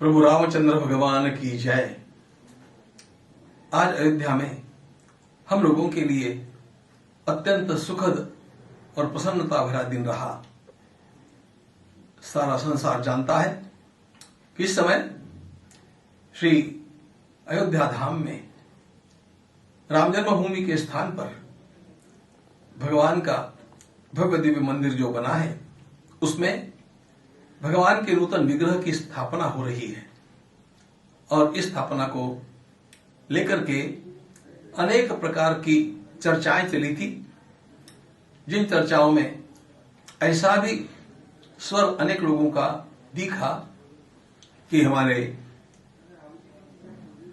प्रभु रामचंद्र भगवान की जय। आज अयोध्या में हम लोगों के लिए अत्यंत सुखद और प्रसन्नता भरा दिन रहा। सारा संसार जानता है कि इस समय श्री अयोध्या धाम में राम जन्मभूमि के स्थान पर भगवान का भव्य दिव्य मंदिर जो बना है, उसमें भगवान के नूतन विग्रह की स्थापना हो रही है। और इस स्थापना को लेकर के अनेक प्रकार की चर्चाएं चली थी, जिन चर्चाओं में ऐसा भी स्वर अनेक लोगों का दिखा कि हमारे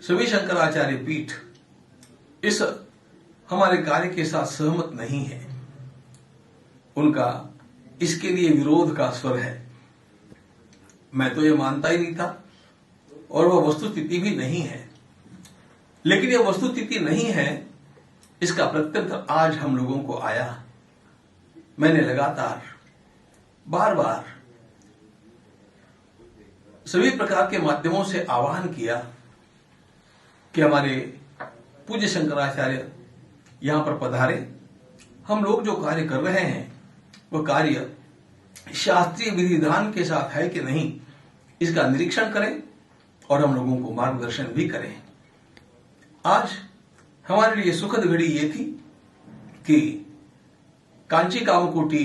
सभी शंकराचार्य पीठ इस हमारे कार्य के साथ सहमत नहीं है। उनका इसके लिए विरोध का स्वर है। मैं तो ये मानता ही नहीं था और वह वस्तुस्थिति भी नहीं है। लेकिन यह वस्तुस्थिति नहीं है, इसका प्रत्युत्तर आज हम लोगों को आया। मैंने लगातार बार बार सभी प्रकार के माध्यमों से आह्वान किया कि हमारे पूज्य शंकराचार्य यहां पर पधारे। हम लोग जो कार्य कर रहे हैं वह कार्य शास्त्रीय विधि विधान के साथ है कि नहीं, इसका निरीक्षण करें और हम लोगों को मार्गदर्शन भी करें। आज हमारे लिए सुखद घड़ी ये थी कि कांची कामकोटि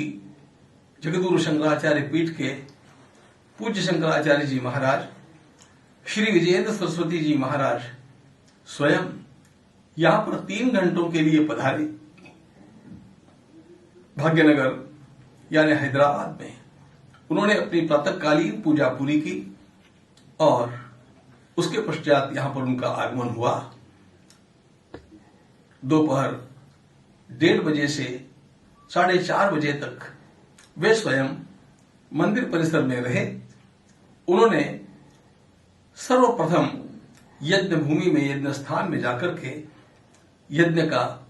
जगद्गुरु शंकराचार्य पीठ के पूज्य शंकराचार्य जी महाराज श्री विजयेंद्र सरस्वती जी महाराज स्वयं यहां पर 3 घंटों के लिए पधारे। भाग्यनगर यानी हैदराबाद में उन्होंने अपनी प्रातःकालीन पूजा पूरी की और उसके पश्चात यहां पर उनका आगमन हुआ। दोपहर 1:30 बजे से 4:30 बजे तक वे स्वयं मंदिर परिसर में रहे। उन्होंने सर्वप्रथम यज्ञ भूमि में, यज्ञ स्थान में जाकर के यज्ञ का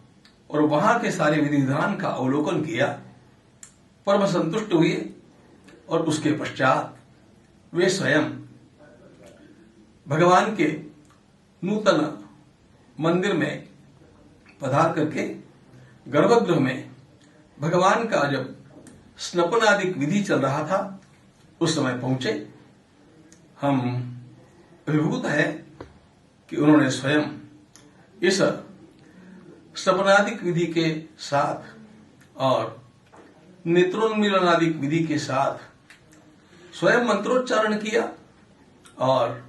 और वहां के सारे विधि विधान का अवलोकन किया, परम संतुष्ट हुए और उसके पश्चात वे स्वयं भगवान के नूतन मंदिर में पधार करके गर्भगृह में भगवान का जब स्नपनादिक विधि चल रहा था उस समय पहुंचे। हम अभिभूत है कि उन्होंने स्वयं इस स्नपनादिक विधि के साथ और नेत्रोन्मीलनादिक विधि के साथ स्वयं मंत्रोच्चारण किया और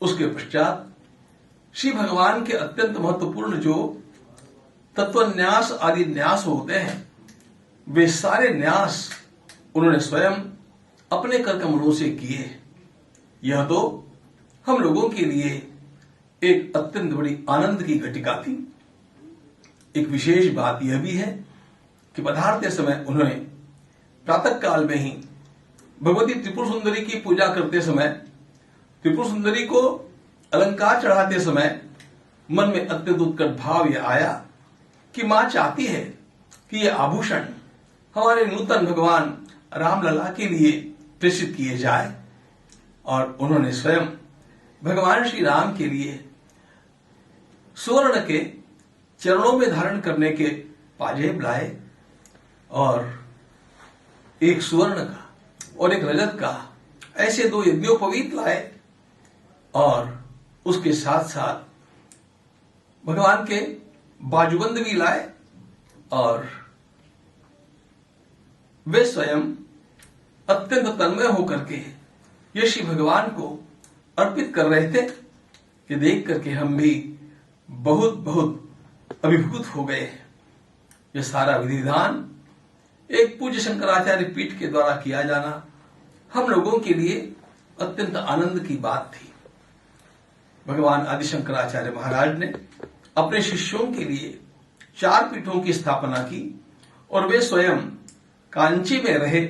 उसके पश्चात श्री भगवान के अत्यंत महत्वपूर्ण जो तत्वन्यास आदि न्यास होते हैं, वे सारे न्यास उन्होंने स्वयं अपने करकमलों से किए। यह तो हम लोगों के लिए एक अत्यंत बड़ी आनंद की घटिका थी। एक विशेष बात यह भी है कि पधारते समय उन्होंने प्रातः काल में ही भगवती त्रिपुर सुंदरी की पूजा करते समय, त्रिपुर सुंदरी को अलंकार चढ़ाते समय मन में अत्यंत उत्कट भाव यह आया कि मां चाहती है कि यह आभूषण हमारे नूतन भगवान रामलला के लिए प्रेषित किए जाए। और उन्होंने स्वयं भगवान श्री राम के लिए सुवर्ण के चरणों में धारण करने के पाजेब लाए और एक सुवर्ण का और एक रजत का ऐसे 2 यज्ञोपवीत लाए और उसके साथ साथ भगवान के बाजूबंद भी लाए। और वे स्वयं अत्यंत तन्मय होकर के ये श्री भगवान को अर्पित कर रहे थे कि देख करके हम भी बहुत बहुत अभिभूत हो गए। यह सारा विधि विधान एक पूज्य शंकराचार्य पीठ के द्वारा किया जाना हम लोगों के लिए अत्यंत आनंद की बात थी। भगवान आदि शंकराचार्य महाराज ने अपने शिष्यों के लिए 4 पीठों की स्थापना की और वे स्वयं कांची में रहे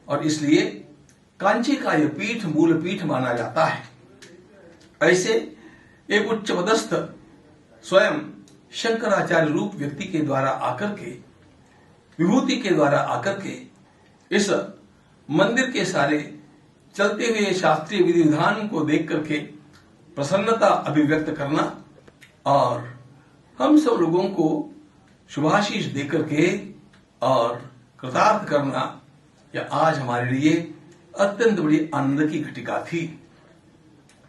और इसलिए कांची का यह पीठ मूल पीठ माना जाता है। ऐसे एक उच्च पदस्थ स्वयं शंकराचार्य रूप व्यक्ति के द्वारा आकर के, विभूति के द्वारा आकर के इस मंदिर के सारे चलते हुए शास्त्रीय विधि विधान को देख करके प्रसन्नता अभिव्यक्त करना और हम सब लोगों को शुभाशीष देकर के और कृतार्थ करना, यह आज हमारे लिए अत्यंत बड़ी आनंद की घटिका थी।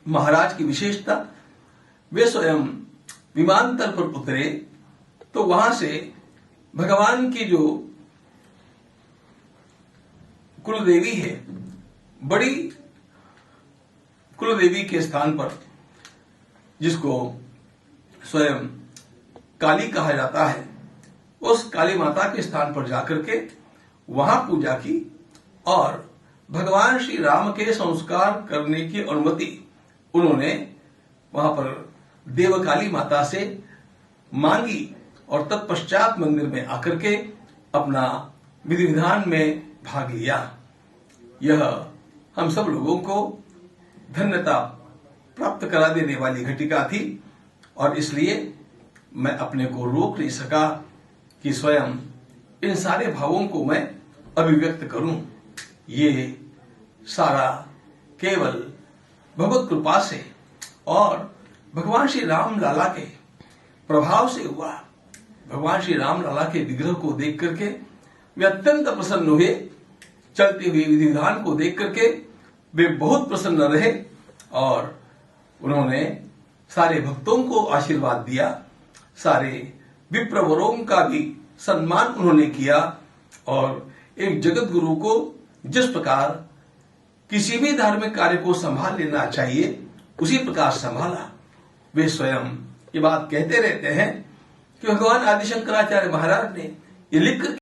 महाराज की विशेषता, वे स्वयं विमानतल पर उतरे तो वहां से भगवान की जो कुलदेवी है, बड़ी कुलदेवी के स्थान पर, जिसको स्वयं काली कहा जाता है, उस काली माता के स्थान पर जाकर के वहां पूजा की और भगवान श्री राम के संस्कार करने की अनुमति उन्होंने वहां पर देवकाली माता से मांगी और तत्पश्चात मंदिर में आकर के अपना विधि विधान में भाग लिया। यह हम सब लोगों को धन्यता प्राप्त करा देने वाली घटिका थी और इसलिए मैं अपने को रोक नहीं सका कि स्वयं इन सारे भावों को मैं अभिव्यक्त करूं। ये सारा केवल भगवत कृपा से और भगवान श्री राम लाला के प्रभाव से हुआ। भगवान श्री राम लाला के विग्रह को देख करके वे अत्यंत प्रसन्न हुए। चलते हुए विधि विधान को देख करके वे बहुत प्रसन्न रहे और उन्होंने सारे भक्तों को आशीर्वाद दिया। सारे विप्रवरों का भी सम्मान उन्होंने किया और एक जगत गुरु को जिस प्रकार किसी भी धार्मिक कार्य को संभाल लेना चाहिए, उसी प्रकार संभाला। वे स्वयं ये बात कहते रहते हैं कि भगवान आदि शंकराचार्य महाराज ने ये लिख